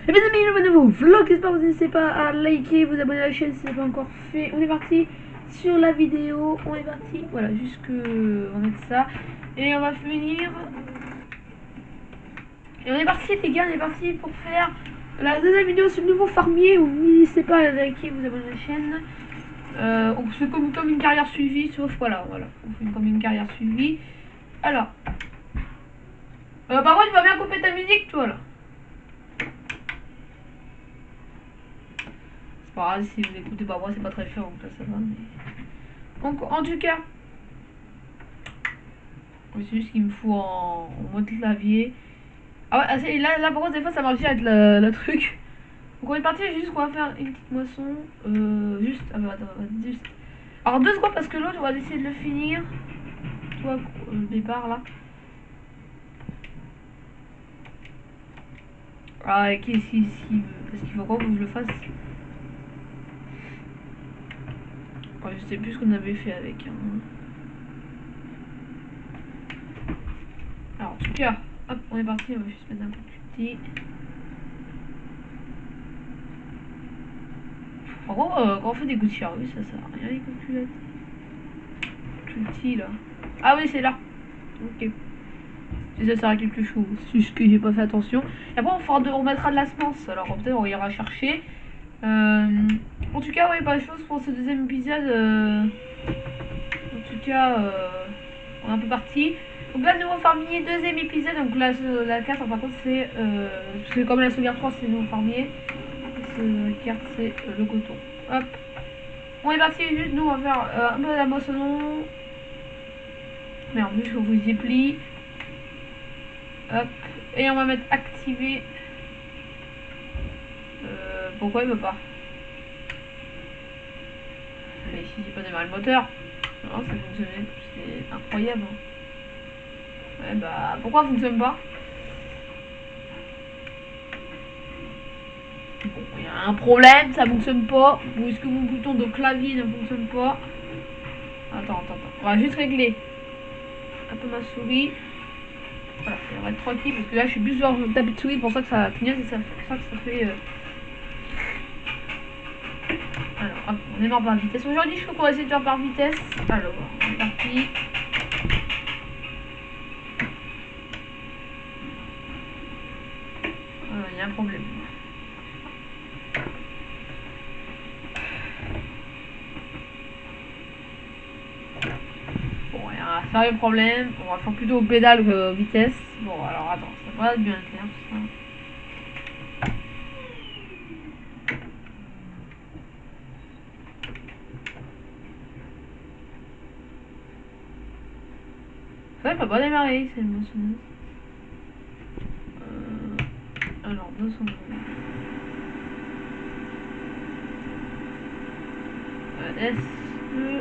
Et bien amis, le nouveau vlog, j'espère que vous n'hésitez pas à liker, vous abonner à la chaîne si ce n'est pas encore fait. On est parti sur la vidéo, on est parti, voilà, jusque, on va mettre ça, et on va finir, et on est parti les gars, on est parti pour faire la deuxième vidéo sur le nouveau farmier, où n'hésitez pas à liker, vous abonner à la chaîne. On fait comme une carrière suivie, sauf voilà, on fait comme une carrière suivie. Alors, par contre, tu vas bien couper ta musique, toi là. C'est pas grave si vous écoutez pas moi, c'est pas très fort, donc là ça va. Mais... donc, en tout cas, c'est juste qu'il me faut en mode clavier. Ah ouais, là par contre, des fois ça marche bien avec le truc. Donc on est parti, juste qu'on va faire une petite moisson. Juste, ah bah attends, juste. Alors 2 secondes parce que l'autre, on va essayer de le finir. Toi, le départ là. Ah, et qu'est-ce qu'il parce qu'il faut encore que je le fasse. Ouais, je sais plus ce qu'on avait fait avec. Hein. Alors en tout cas, hop, on est parti, on va juste mettre un coup de QT. En gros, quand on fait des coups de charrue, ça sert à rien les calculettes. QT là. Ah oui, c'est là. Ok. Si ça sert à quelque chose, c'est juste que j'ai pas fait attention. Et après, on remettra de la semence, alors peut-être on ira chercher. En tout cas, ouais, pas de choses pour ce deuxième épisode. En tout cas, on est un peu parti. Donc là, nouveau farmier, deuxième épisode. Donc là, la carte, par contre, c'est. Parce que comme la sauvegarde 3, c'est nouveau farmier. La carte, c'est le coton. Hop. On est parti, juste nous, on va faire un peu de la moissonneau. Merde, juste qu'on vous y plie. Hop. Et on va mettre activer. Pourquoi il veut pas? Mais si j'ai pas démarré le moteur. Non, ça fonctionnait. C'est incroyable. Ouais, bah, pourquoi ça fonctionne pas? Bon, il y a un problème, ça fonctionne pas. Ou est-ce que mon bouton de clavier ne fonctionne pas? Attends. On va juste régler un peu ma souris. Voilà, on va être tranquille parce que là je suis plus sur le tapis de souris, pour ça que ça clignote et c'est pour ça que ça fait. Alors, hop, on démarre par vitesse. Aujourd'hui, je crois qu'on va essayer de faire par vitesse. Alors, on est parti. Il y a un problème. Bon, il y a un sérieux problème. On va faire plutôt au pédale que vitesse. Bon, alors attends, ça va être bien clair tout ça. Ça va pas démarrer, c'est une moissonneuse. Alors, 2 secondes. S2.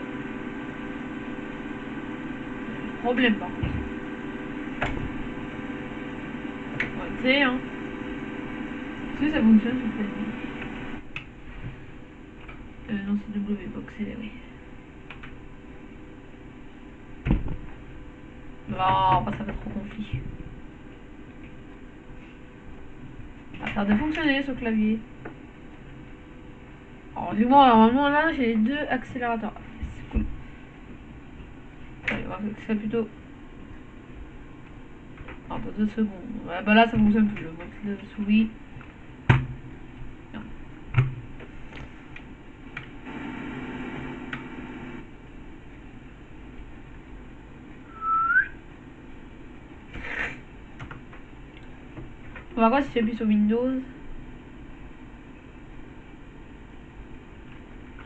Problème par contre. On va essayer, hein. Est-ce que ça fonctionne sur cette non, c'est W pour accélérer. Non, ça fait trop conflit. Ça a l'air de fonctionner ce clavier. Alors, du moins, normalement là, j'ai les 2 accélérateurs. C'est cool. Allez, on va faire plutôt. Attends, 2 secondes. Ouais, bah là, ça fonctionne plus. Le souris. On va voir si j'appuie sur Windows.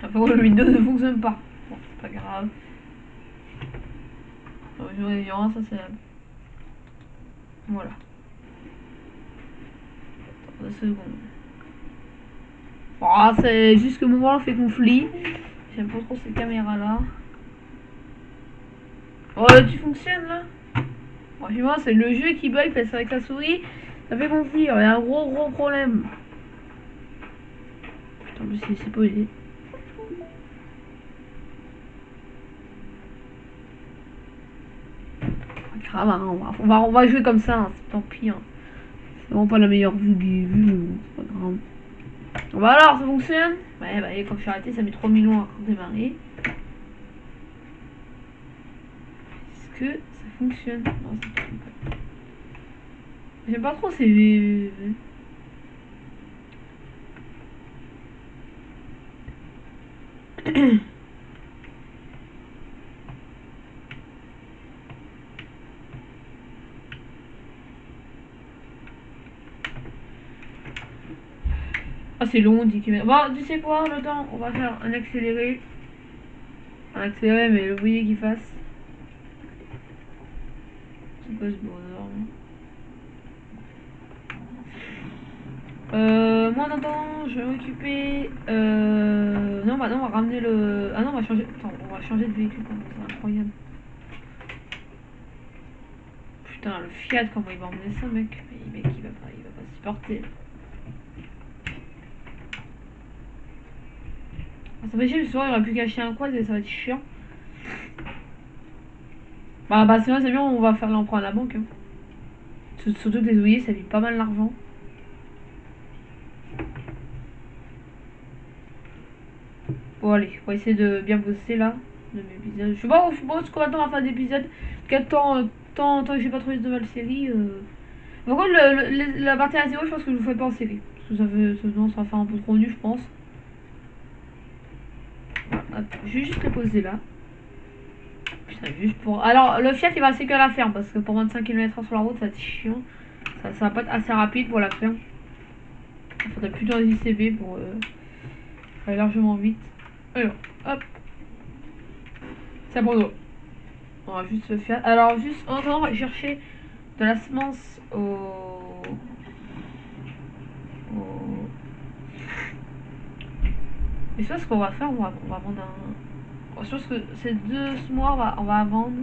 Après, le Windows ne fonctionne pas. Bon, c'est pas grave. Ça c'est. Voilà. 2 secondes. Oh, c'est juste que le moment fait conflit. J'aime pas trop ces caméras là. Oh, tu fonctionnes là? Franchement, c'est le jeu qui bug parce qu'avec la souris, ça fait conflit. Il y a un gros problème. Attends, mais c'est posé. Grave, hein, on va jouer comme ça, hein, tant pis. Hein. C'est vraiment pas la meilleure vue du vue, mais bon, c'est pas grave. Bah alors, ça fonctionne. Ouais, bah, et quand je suis arrêté, ça met 3 millions à redémarrer. Est-ce que ça fonctionne? Non, ça fonctionne pas. J'aime pas trop ces... Ah, c'est long, 10 km. Bon, tu sais quoi, le temps, on va faire un accéléré. Un accéléré, mais le bruit qu'il fasse. C'est quoi ce bonheur? Moi en attendant, je vais m'occuper. Non, bah non, on va ramener le. Ah non, on va changer. Attends, on va changer de véhicule quand même, c'est incroyable. Putain, le Fiat, comment il va emmener ça, mec? Mais mec, il va pas supporter. Ah, ça va chier, le soir, il aurait pu cacher un quad et ça va être chiant. Bah sinon, c'est bien, on va faire l'emprunt à la banque. Hein. Surtout que les ouvriers, ça vit pas mal l'argent. Bon, allez, on va essayer de bien bosser là. De mes épisodes. Je sais pas combien de temps on va faire d'épisodes. Quel tant que j'ai pas trouvé de nouvelles séries. Par contre, la partie à 0, je pense que je vous ferai pas en série. Parce que ça va faire un peu trop nu, je pense. Hop, je vais juste le poser là. Putain, juste pour. Alors, le Fiat il va assez que la ferme parce que pour 25 km/h sur la route, ça va être chiant. Ça va pas être assez rapide pour la ferme. Il faudrait plutôt un ICB pour aller largement vite. Alors, hop. C'est bon. On va juste le Fiat. Alors, juste en attendant, on va chercher de la semence Et je pense qu'on va faire, on va vendre un. Je pense que ces deux mois, on va vendre.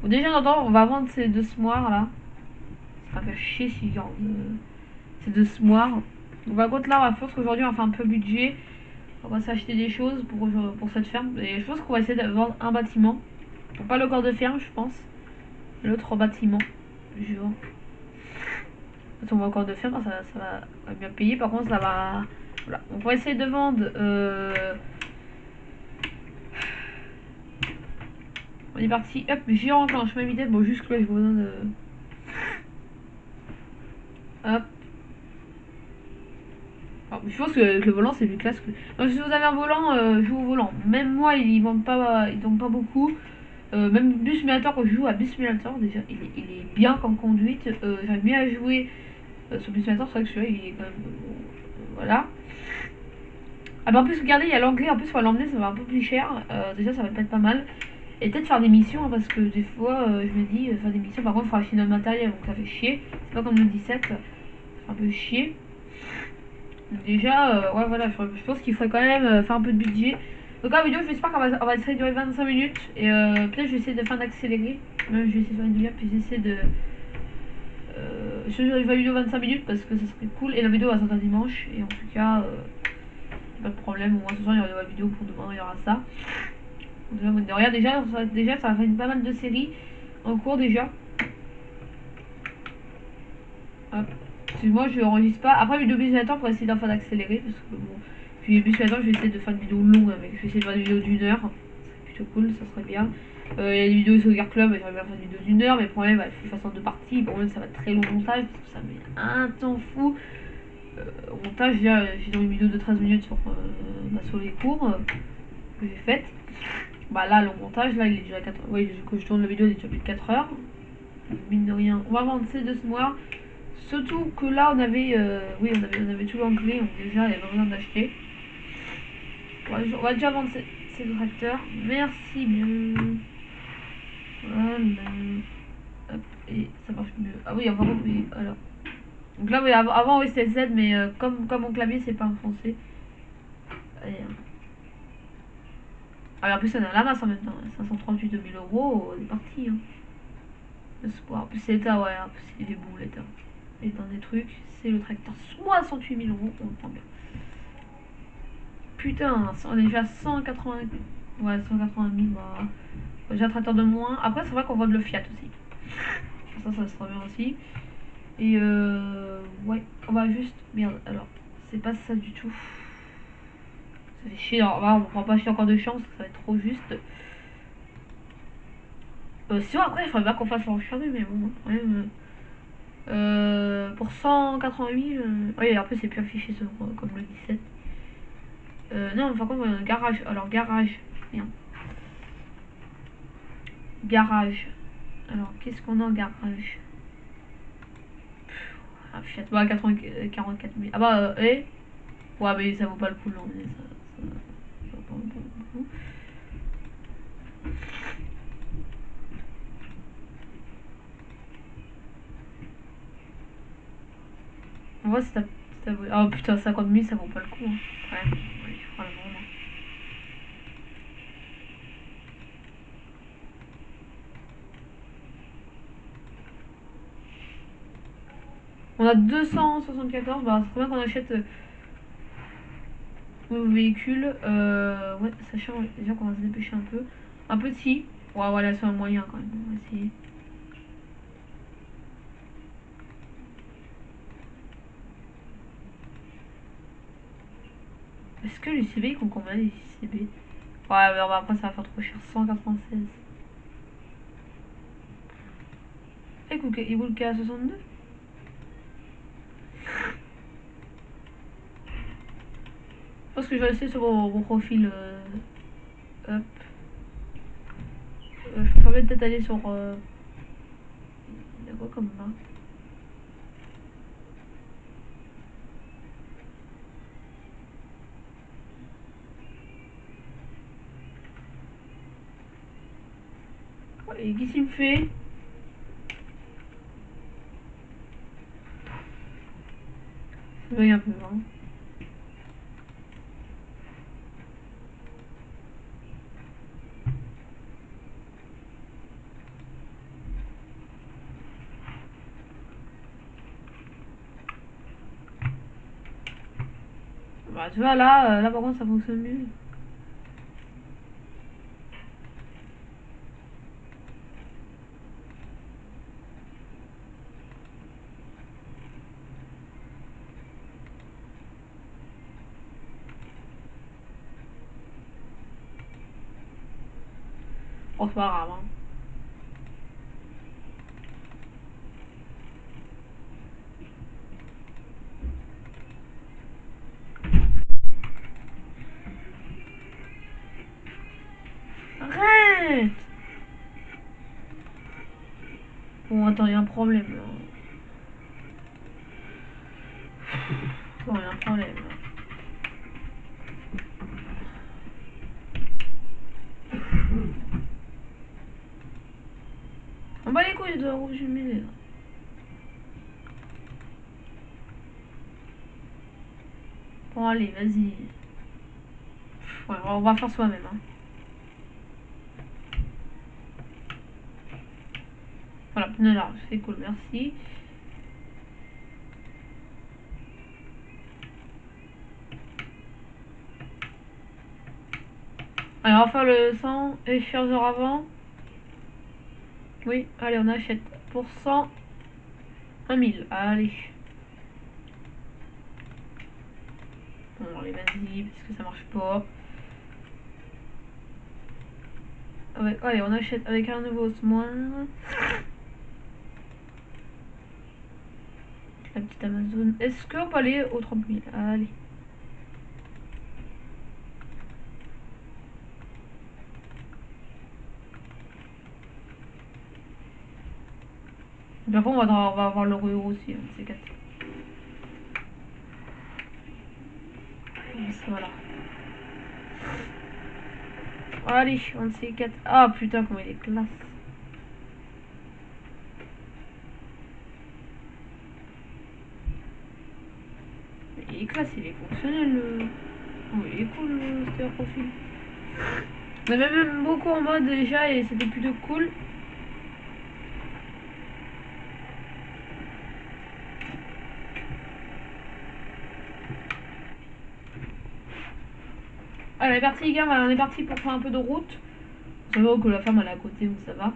Bon, déjà, on va vendre ces deux smoirs là. Ça fait chier si genre ces deux smoirs. Donc, par contre, là, je pense qu'aujourd'hui, on va faire un peu budget. On va s'acheter des choses pour cette ferme. Et je pense qu'on va essayer de vendre un bâtiment. Pas le corps de ferme, je pense. L'autre bâtiment. Genre. Quand on va encore de ferme, ça va bien payer. Par contre, ça va. Voilà. On va essayer de vendre. On est parti. Hop, j'y enclenche ma vitesse. Bon, jusque là, j'ai besoin de. Hop. Alors, je pense que le volant, c'est plus classe que. Donc, si vous avez un volant, jouez au volant. Même moi, ils vendent pas beaucoup. Même Bus Simulator, quand je joue à Bus Simulator, déjà, il est bien comme conduite. J'aime bien à jouer sur Bus Simulator. C'est vrai que celui-là, il est quand même. Voilà. Ah bah en plus regardez il y a l'anglais, en plus pour l'emmener ça va un peu plus cher, déjà ça va peut-être pas mal. Et peut-être faire des missions hein, parce que des fois je me dis faire des missions, par contre il faut acheter notre matériel donc ça fait chier, c'est pas comme le 17, ça fait un peu chier. Donc déjà ouais voilà je pense qu'il faudrait quand même faire un peu de budget. Donc la vidéo j'espère qu'on va essayer de durer 25 minutes et peut-être je vais essayer de faire un accéléré, même je vais essayer de faire une demi-heure puis j'essaie de... je fais la vidéo 25 minutes parce que ça serait cool et la vidéo va sortir dimanche et en tout cas... pas de problème, au moins ce soir il y aura la vidéo pour demain, il y aura ça. Déjà ça va faire pas mal de séries en cours déjà. Hop. Excuse-moi, je enregistre pas. Après vidéo simulator pour essayer d'en faire d'accélérer parce que bon. Puis vidéo simulator je vais essayer de faire une vidéo longue avec. Je vais essayer de faire une vidéo d'1 heure. C'est plutôt cool, ça serait bien. Il y a des vidéos sur Gear Club, j'aimerais bien faire une vidéo d'1 heure, mais le problème, il faut que je fasse en deux parties. Pour moi ça va être très long montage parce que ça met un temps fou. Au montage, j'ai dans une vidéo de 13 minutes sur les cours que j'ai faites. Bah là, le montage, là, il est déjà 4 heures. Oui, quand je tourne la vidéo, il est déjà plus de 4 heures. Mine de rien. On va vendre ces deux mois. Surtout que là, on avait tout l'anglais. Donc déjà, il y avait besoin d'acheter. On va déjà vendre ces deux tracteurs. Merci bien. Voilà. Hop, et ça marche mieux. Ah oui, encore oui. Alors. Donc là, oui, avant, oui, c'était Z, mais comme mon clavier, c'est pas en français. Allez, ah, en plus, on a la masse en même temps. 538 000 euros, on est parti. Hein. Le sport. En plus, c'est l'État, ouais. En plus, il est beau, l'État. Et dans des trucs, c'est le tracteur 68 000 euros, on le prend bien. Putain, on est déjà à 180. Ouais, 180 000. Bah, déjà un tracteur de moins. Après, c'est vrai qu'on vend le Fiat aussi. Ça sera bien aussi. Et ouais, on va juste... Merde, alors, c'est pas ça du tout. Ça fait chier, alors, on prend pas chier encore de chance, ça va être trop juste. Sinon après, il faudrait bien qu'on fasse l'enchaîner, mais bon, quand même... pour 180 000... Oui, après c'est plus affiché sur, comme le 17. Non, par contre, garage. Alors, garage. Bien. Garage. Alors, qu'est-ce qu'on a en garage? Ah, fiat. Bah, 44 000. Ah bah, ouais, mais ça vaut pas le coup, non. Mais ça vaut pas le coup. En vrai, ça vaut... Oh putain, 50 000, ça vaut pas le coup. Hein. Ouais, je prends le moment. On a 274, bah c'est très bien qu'on achète nos véhicules. Ouais, sachant déjà qu'on va se dépêcher un peu. Un petit. Ouais, voilà, c'est un moyen quand même. On va essayer. Est-ce que les CB ils comptent combien les CB? Ouais, mais après ça va faire trop cher. 196. Il vaut le cas à 62. Je pense que je vais rester sur mon profil. Hop. Je peux peut-être aller sur. Il y a quoi comme marque? Et qu'est-ce qu'il me fait? Ça bug un peu, hein. Bah, tu vois, là par contre, ça fonctionne mieux. Oh, c'est pas grave, hein. Arrête! Bon, attends, il y a un problème là. Bon, il y a un problème là. On bat les couilles de rouge humide là. Bon, allez, vas-y. Ouais, on va faire soi-même, hein. Voilà, pneu large, c'est cool, merci. Allez, on va faire le 100 et chargeur avant. Oui, allez, on achète pour 100 1000. Allez. Bon, allez, vas-y, parce que ça marche pas. Ouais, allez, on achète avec un nouveau moindre. La petite Amazon. Est-ce qu'on peut aller aux 30 000? Allez. Après, on va avoir l'euro aussi, hein, c'est 4. Voilà. Allez, on sait 4. Ah putain, comment il est classe. Il est classe, il est fonctionnel. Oh, il est cool, ce profil. On avait même beaucoup en mode déjà et c'était plutôt cool. Allez, on est parti les gars, on est parti pour faire un peu de route. C'est vrai que la ferme elle est à côté, donc ça va.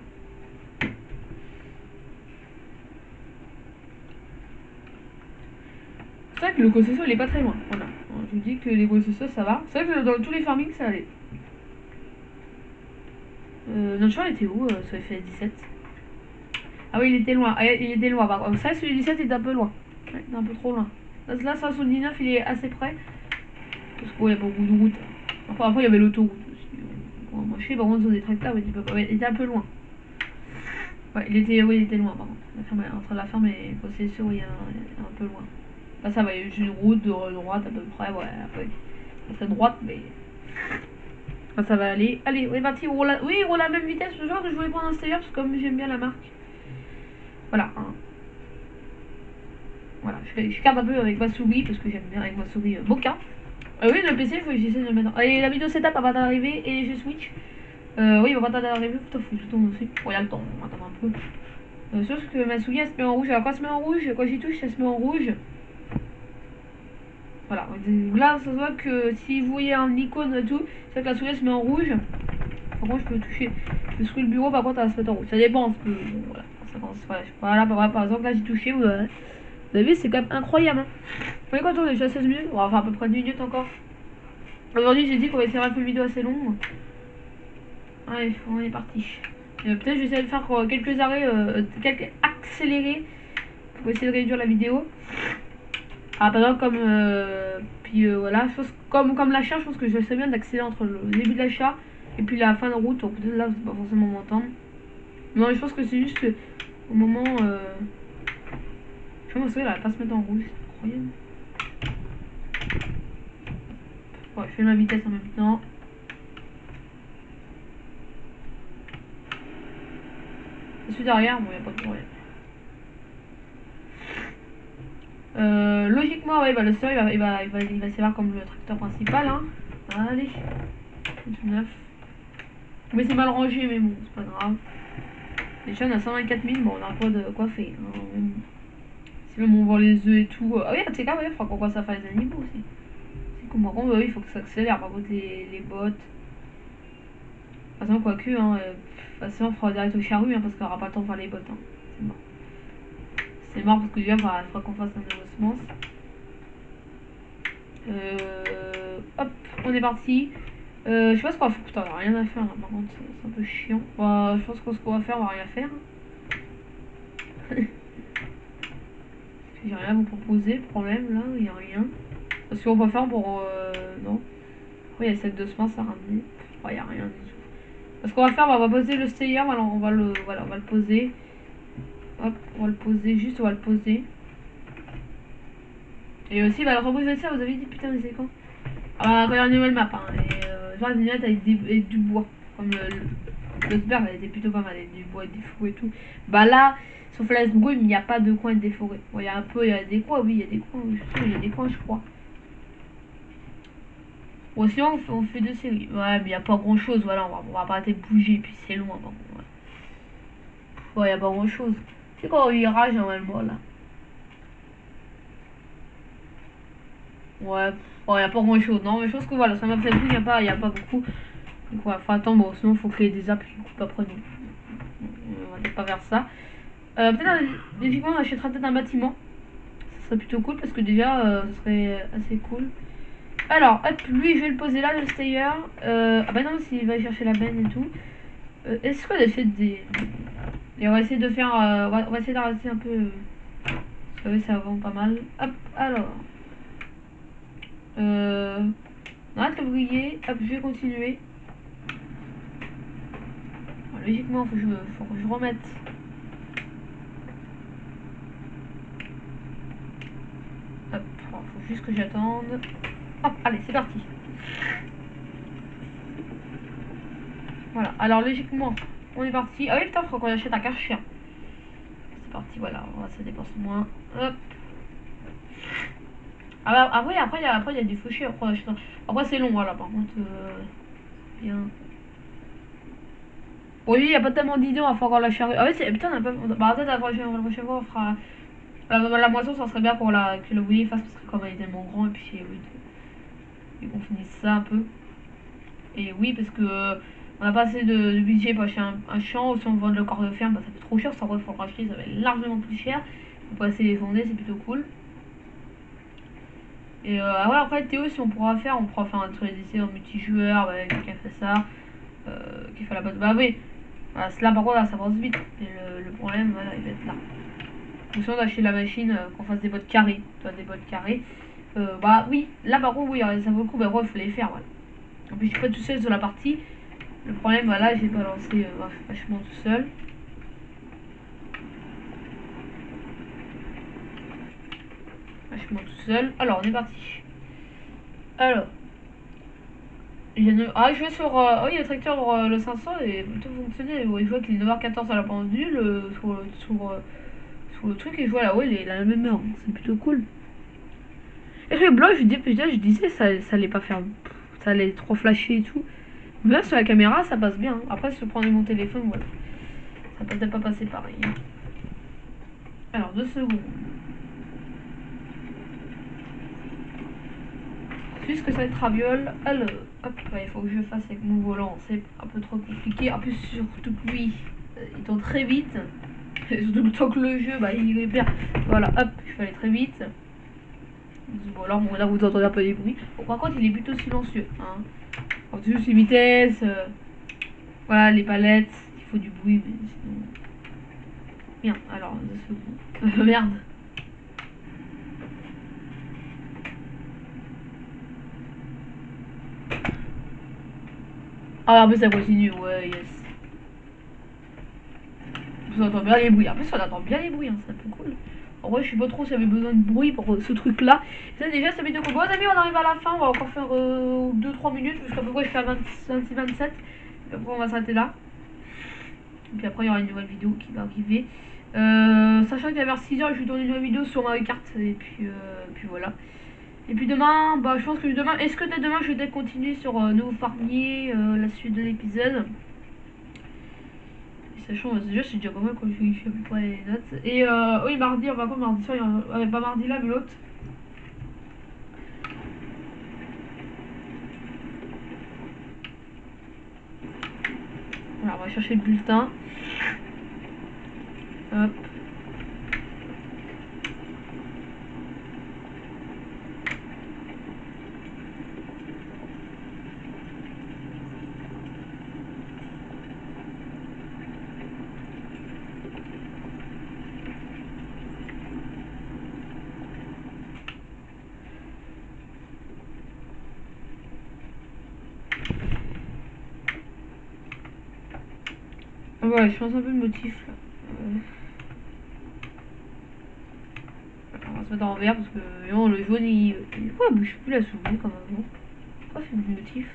C'est vrai que le Cososo il est pas très loin. Voilà. Je vous dis que les Cososo ça va. C'est vrai que dans tous les farmings ça allait. Notre cheval était où ça fait 17. Ah oui, il était loin. Ah, il était loin. Ça, celui du 17 est un peu loin. Ouais, il est un peu trop loin. Là, ça, sur le 19, il est assez près. Parce qu'il y a beaucoup de routes. Enfin, après, il y avait l'autoroute aussi. Moi, je sais, par contre, sur des tracteurs, il était un peu loin. Ouais, il était loin, par contre. Entre la ferme et le possession, il y a un peu loin. Là, ça va, il y a juste une route de droite à peu près. Ouais, après, c'est droite, mais. Enfin, ça va aller. Allez, on est parti. Oui, il roule à la même vitesse. Ce genre que je voulais prendre un Steyer, parce que comme j'aime bien la marque. Voilà. Hein. Voilà, je garde un peu avec ma souris parce que j'aime bien avec ma souris Mocha. Oui, le PC, il faut que j'essaie de le mettre. Allez, la vidéo setup va d'arriver et je switch. Oui, il va pas tarder à arriver. Putain, faut que je tourne aussi. Bon, il y a le temps, on va attendre un peu. Sauf que ma souris elle se met en rouge. Alors, quand elle se met en rouge, quand j'y touche, elle se met en rouge. Voilà, là, ça se voit que si vous voyez un icône et tout, c'est que la souris elle se met en rouge. Par contre, je peux toucher. Je peux secouer le bureau, par contre, elle va se mettre en rouge. Ça dépend, parce que bon, voilà. Ça commence, voilà, par exemple, là, j'ai touché. Vous avez vu, c'est quand même incroyable. Hein. Vous voyez quand on est déjà à 16 minutes, on va faire à peu près 10 minutes encore. Aujourd'hui, j'ai dit qu'on va essayer de faire une vidéo assez longue. Allez, on est parti. Peut-être je vais essayer de faire quelques arrêts, quelques accélérés pour essayer de réduire la vidéo. Ah, par exemple, comme. Puis voilà, je pense, comme l'achat, je pense que je sais bien d'accélérer entre le début de l'achat et puis la fin de route. Donc peut-être là, vous pas forcément m'entendre. Non, je pense que c'est juste au moment. Je pense que là, elle va pas se mettre en rouge, c'est incroyable. Ouais, je fais ma vitesse en même temps. Je suis derrière, bon, il n'y a pas de problème. Logiquement, ouais, bah, le sol il va servir comme le tracteur principal. Hein. Allez, 9. Mais c'est mal rangé, mais bon, c'est pas grave. Déjà, on a 124 000, bon, on a pas de quoi faire. Hein. Si même on vend les œufs et tout. Ah oui, c'est quand même, il faudra qu'on commence à faire les animaux aussi. C'est comme par contre, oui, il faut que ça accélère. Par contre, les bottes. De toute façon, quoique, hein, façon, on fera direct au charrue, hein, parce qu'on aura pas le temps de faire les bottes. Hein. C'est mort. C'est mort parce que déjà, il faudra qu'on fasse un nouveau semence. Hop, on est parti. Je sais pas ce qu'on va faire. Putain, on a rien à faire là, par contre, c'est un peu chiant. Bah, je pense que ce qu'on va faire, on va rien faire. J'ai rien à vous proposer, le problème là, il n'y a rien. Parce qu'on va faire pour. Non. Oui, il y a cette de semences à ramener. Il n'y a rien du tout. Parce qu'on va faire, on va poser le Steyer, alors on va le poser. Hop, on va le poser, juste on va le poser. Et aussi, bah, le reposer ça, vous avez dit putain, mais c'est quand? Ah bah, quand il y a une nouvelle map, hein. Et genre, une nouvelle avec du bois. Comme le Sberg, elle était plutôt pas mal, avec du bois et des fous et tout. Bah là, sauf la Sbrouille, il n'y a pas de coin déforé. Bon, il y a un peu, il y a des coins, oui, il y a des coins, il y a des coins, je crois. Bon, sinon, on fait deux séries. Ouais, mais il n'y a pas grand chose, voilà, on va pas arrêter de bouger, puis c'est loin, donc, ouais. Ouais, il n'y a pas grand chose. C'est quand il rage normalement, là. Ouais, il n'y a pas grand chose. Non, mais je pense que voilà, ça m'a fait beaucoup, il n'y a pas beaucoup. Donc, ouais, faut attendre, bon, sinon, il faut créer des apps qui coupent après nous. On va peut-être pas faire ça. Peut-être, logiquement, on achètera peut-être un bâtiment. Ça serait plutôt cool parce que déjà, ce serait assez cool. Alors, hop, lui, je vais le poser là, le Steyer. Ah bah non, s'il va chercher la benne et tout. Est-ce qu'on achète des. Et on va essayer de faire. On va essayer d'arrêter un peu. Parce que oui, ça vend pas mal. Hop, alors. On arrête le briller. Hop, je vais continuer. Alors, logiquement, faut que je remette. Hop, faut juste que j'attende. Hop, allez, c'est parti. Voilà, alors logiquement, on est parti. Ah oui, putain, faut qu'on achète un car-chien. C'est parti, voilà, ça dépense moins. Hop. Ah bah, après, il y a des fauchés. Après, c'est long, voilà, par contre. Bien. Oui, il n'y a pas tellement d'idées, on va faire encore la charrue. Ah oui, putain, on a pas. Bah, peut-être la prochaine fois, on fera. La moisson, ça serait bien pour que le Willy fasse, parce que comme elle est tellement grand, et puis oui, et qu'on finisse ça un peu. Et oui, parce que on n'a pas assez de budget pour acheter un champ, ou si on vend le corps de ferme, bah, ça fait trop cher, ça va, il faut le racheter, ça va être largement plus cher. On peut passer les fonder, c'est plutôt cool. Et ouais, après Théo, si on pourra faire un truc d'essai en multijoueur, bah, quelqu'un fait ça, qui fait la base. Bah oui, voilà, là par contre là ça avance vite. Et le problème, voilà, il va être là. Donc si on achète la machine, qu'on fasse des bottes carrées, toi des bottes carrées, bah oui, là par contre oui, ça vaut le coup, bah ouais, il faut les faire, voilà. En plus je suis pas tout seul sur la partie. Le problème, voilà, j'ai balancé vachement tout seul. Vachement tout seul. Alors on est parti. Alors. Ah, je vais sur. Oh, il y a le tracteur le 500 et tout fonctionner. Ouais, je vois qu'il est 9h14 à la pendule sur le truc et je vois là-haut, il est à la même heure. C'est plutôt cool. Et le blanc, je disais, ça allait pas faire. Ça allait trop flasher et tout. Mais là, sur la caméra, ça passe bien. Après, si je prenais mon téléphone, voilà. Ça peut peut-être pas passer pareil. Alors, 2 secondes. Puisque ça va être raviole, alors, hop, il faut que je fasse avec mon volant. C'est un peu trop compliqué. En plus, surtout que lui, il tourne très vite. Surtout le temps que le jeu, bah, il est bien. Voilà, hop, je fais aller très vite. Bon, alors, bon, là, vous entendez un peu des bruits. Bon, par contre, il est plutôt silencieux. Hein. Alors, juste les vitesses, voilà, les palettes, il faut du bruit, mais sinon. Bien, alors, 2 secondes. Merde. Ah, mais ça continue, ouais, yes. On entend bien les bruits. Après, on entend bien les bruits, hein, c'est un peu cool. En vrai, je sais pas trop si j'avais besoin de bruit pour ce truc-là. Ça, déjà, ça vidéo. Bon, les amis, on arrive à la fin. On va encore faire 2-3 minutes. Parce qu'à peu près, je fais à 26-27. Et après, on va s'arrêter là. Et puis après, il y aura une nouvelle vidéo qui va arriver. Sachant qu'à vers 6h, je vais tourner une nouvelle vidéo sur Mario Kart. Et puis voilà. Et puis demain, bah, je pense que demain. Est-ce que dès demain, je vais continuer sur Nouveau Farnier, la suite de l'épisode. Sachant, déjà, c'est déjà pas mal quand je vérifie à peu près les notes. Et oui, mardi, on va quoi mardi soir, pas mardi là, mais l'autre. Voilà, on va chercher le bulletin. Hop. Ouais, je pense un peu le motif là. On va se mettre en vert parce que non, le jaune il. Pourquoi elle bouge plus la souris comme avant? Pourquoi c'est le motif?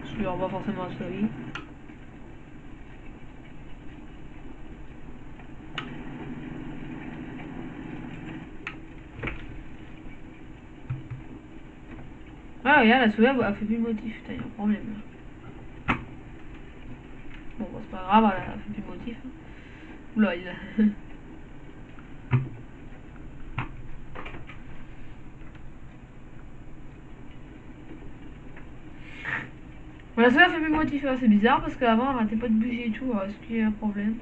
Parce qu'il n'y aura pas forcément la souris. Ah, regarde, la souris elle fait plus le motif. Putain, il y a un problème là. Bon, bah, c'est pas grave, elle a fait plus le motif. Oula, il a. Bon, la souris elle fait plus le motif, c'est bizarre parce qu'avant elle arrêtait pas de bouger et tout. Est-ce qu'il y a un problème?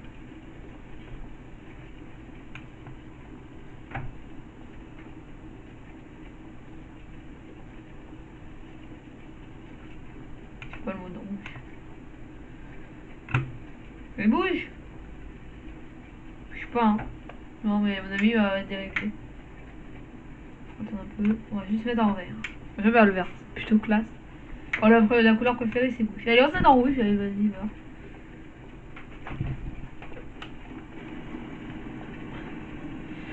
C'est quoi le mot de rouge? Mais bouge! Je sais pas, hein. Non, mais à mon avis, il va être déréglé. Attends un peu. On va juste mettre en vert. Je vais le vert. C'est plutôt classe. Oh, la couleur préférée, c'est rouge. Allez, on se met en rouge. Allez, vas-y, va.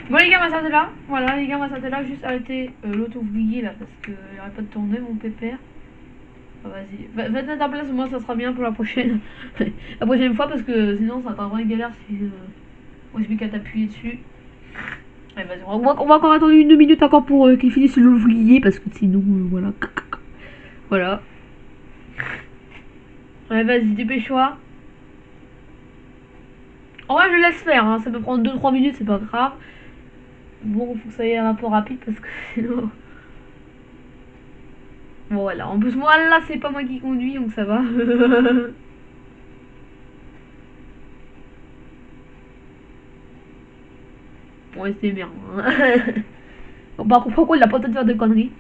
Bon, les gars, on va s'arrêter là. Voilà, les gars, on va s'arrêter là. Juste arrêter l'auto-ouvrier là. Parce qu'il n'arrête pas de tourner, mon pépère. Oh, vas-y. Va te mettre en place. Moi, ça sera bien pour la prochaine. La prochaine fois. Parce que sinon, ça va être vraiment galère si moi je vais qu'à t'appuyer dessus. Allez, vas-y. On va encore attendre 1 minute encore pour qu'il finisse l'ouvrier. Parce que sinon, voilà. Voilà. Ouais, vas-y, dépêche-toi. En vrai, je laisse faire, hein. Ça peut prendre 2-3 minutes, c'est pas grave. Bon, faut que ça aille un peu rapide parce que sinon. Bon, voilà. En plus, moi là, c'est pas moi qui conduis, donc ça va. Bon, ouais, c'est bien. Hein. Pourquoi il a pas le temps de faire de conneries.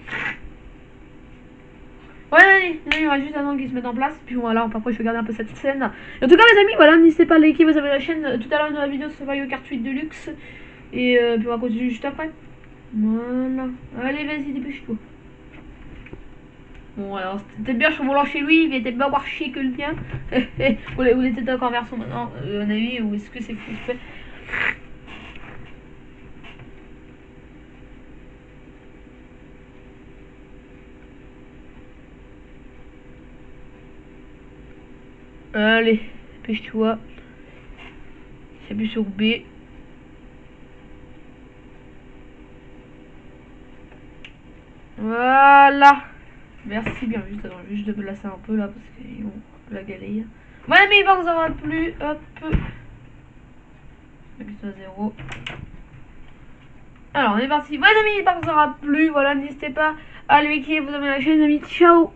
Ouais, il y aura juste un an qui se met en place. Puis voilà, après je vais garder un peu cette scène. Et en tout cas, les amis, voilà, n'hésitez pas à liker, vous avez la chaîne. Tout à l'heure, dans la vidéo sur Mario Kart 8 Deluxe. Et puis on va continuer juste après. Voilà. Allez, vas-y, dépêche-toi. Bon, alors c'était bien sur mon chez lui, il était bien voir chier que le tien. Vous êtes en conversion maintenant, un avis, ou est-ce que c'est fou fait? Allez, dépêche-toi. J'appuie sur B. Voilà. Merci bien, juste de me lasser un peu là parce qu'ils ont la galère. Voilà, mais il va vous aura plu. Hop. À 0. Alors on est parti. Voilà, mais il va vous aura plu. Voilà, n'hésitez pas à liker, vous abonner à la chaîne, les amis. Ciao.